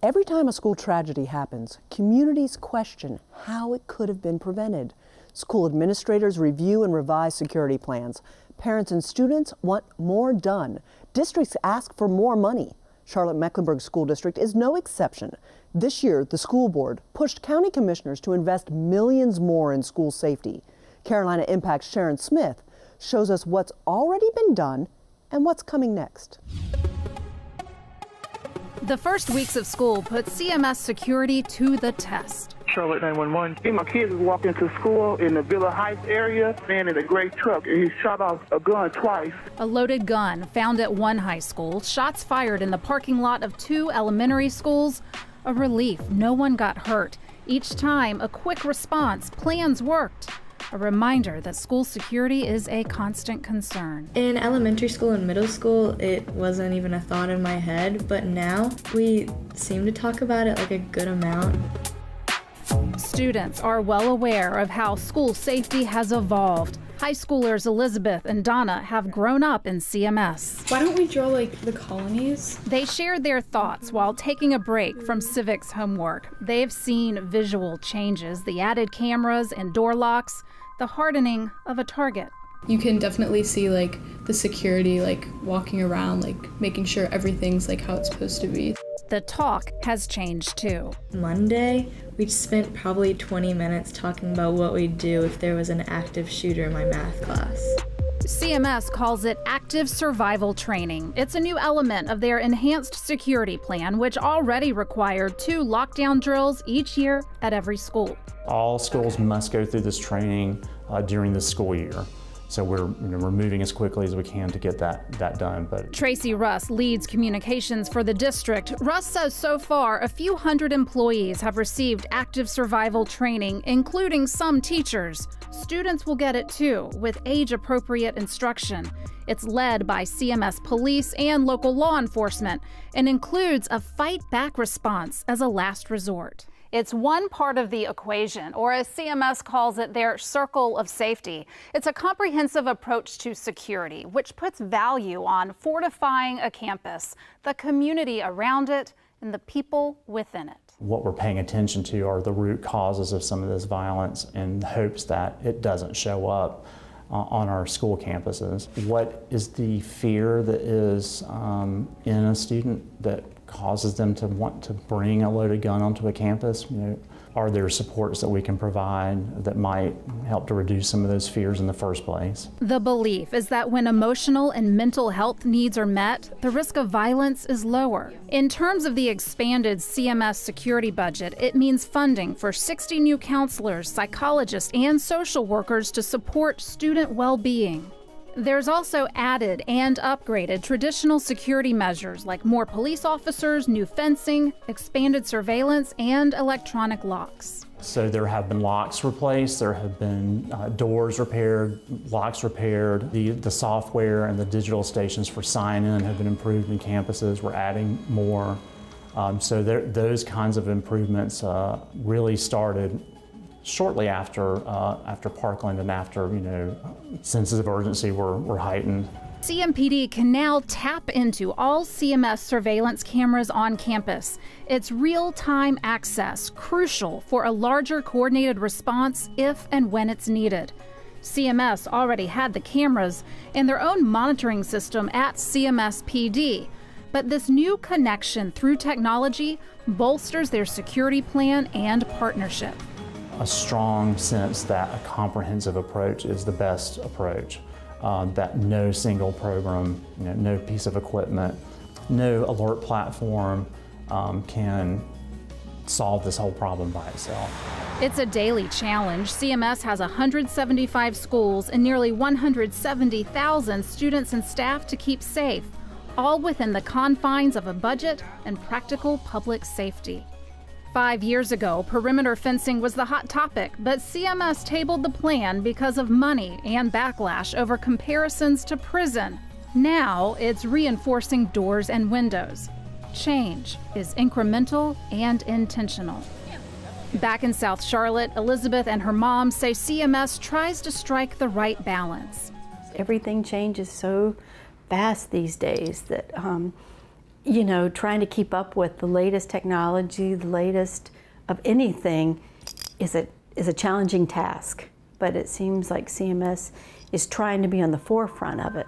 Every time a school tragedy happens, communities question how it could have been prevented. School administrators review and revise security plans. Parents and students want more done. Districts ask for more money. Charlotte-Mecklenburg School District is no exception. This year, the school board pushed county commissioners to invest millions more in school safety. Carolina Impact's Sharon Smith shows us what's already been done and what's coming next. The first weeks of school put CMS security to the test. Charlotte 911. My kids was walking to school in the Villa Heights area, man in a gray truck, and he shot off a gun twice. A loaded gun found at one high school, shots fired in the parking lot of two elementary schools. A relief, no one got hurt. Each time, a quick response, plans worked. A reminder that school security is a constant concern. In elementary school and middle school, it wasn't even a thought in my head, but now we seem to talk about it like a good amount. Students are well aware of how school safety has evolved. High schoolers Elizabeth and Donna have grown up in CMS. Why don't we draw like the colonies? They shared their thoughts while taking a break from civics homework. They've seen visual changes, the added cameras and door locks, the hardening of a target. You can definitely see like the security like walking around, like making sure everything's like how it's supposed to be. The talk has changed too. Monday, we spent probably 20 minutes talking about what we'd do if there was an active shooter in my math class. CMS calls it active survival training. It's a new element of their enhanced security plan, which already required 2 lockdown drills each year at every school. All schools must go through this training during the school year. So we're moving as quickly as we can to get that done. But TRACY RUSS leads communications for the district. RUSS says so far a few hundred employees have received active survival training, including some teachers. Students will get it too, with age-appropriate instruction. It's led by CMS police and local law enforcement and includes a fight-back response as a last resort. It's one part of the equation, or as CMS calls it, their circle of safety. It's a comprehensive approach to security, which puts value on fortifying a campus, the community around it, and the people within it. what we're paying attention to are the root causes of some of this violence in hopes that it doesn't show up on our school campuses. What is the fear that is in a student that causes them to want to bring a loaded gun onto a campus? You know, are there supports that we can provide that might help to reduce some of those fears in the first place? The belief is that when emotional and mental health needs are met, the risk of violence is lower. In terms of the expanded CMS security budget, it means funding for 60 new counselors, psychologists, and social workers to support student well-being. There's also added and upgraded traditional security measures like more police officers, new fencing, expanded surveillance, and electronic locks. So there have been locks replaced, there have been doors repaired, locks repaired. The software and the digital stations for sign-in have been improved in campuses. We're adding more. So those kinds of improvements really started shortly after Parkland and after, senses of urgency were heightened. CMPD can now tap into all CMS surveillance cameras on campus. It's real-time access, crucial for a larger coordinated response if and when it's needed. CMS already had the cameras and their own monitoring system at CMS PD. But this new connection through technology bolsters their security plan and partnership. A strong sense that a comprehensive approach is the best approach, that no single program, no piece of equipment, no alert platform can solve this whole problem by itself. It's a daily challenge. CMS has 175 schools and nearly 170,000 students and staff to keep safe, all within the confines of a budget and practical public safety. 5 years ago, perimeter fencing was the hot topic, but CMS tabled the plan because of money and backlash over comparisons to prison. Now it's reinforcing doors and windows. Change is incremental and intentional. Back in South Charlotte, Elizabeth and her mom say CMS tries to strike the right balance. Everything changes so fast these days that You know, trying to keep up with the latest technology, the latest of anything is a challenging task. But it seems like CMS is trying to be on the forefront of it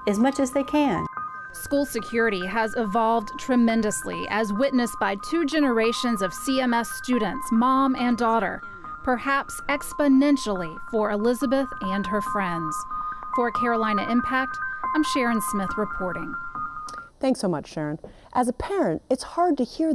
as much as they can. School security has evolved tremendously, as witnessed by 2 generations of CMS students, mom and daughter, perhaps exponentially for Elizabeth and her friends. For Carolina Impact, I'm Sharon Smith reporting. Thanks so much, Sharon. As a parent, it's hard to hear the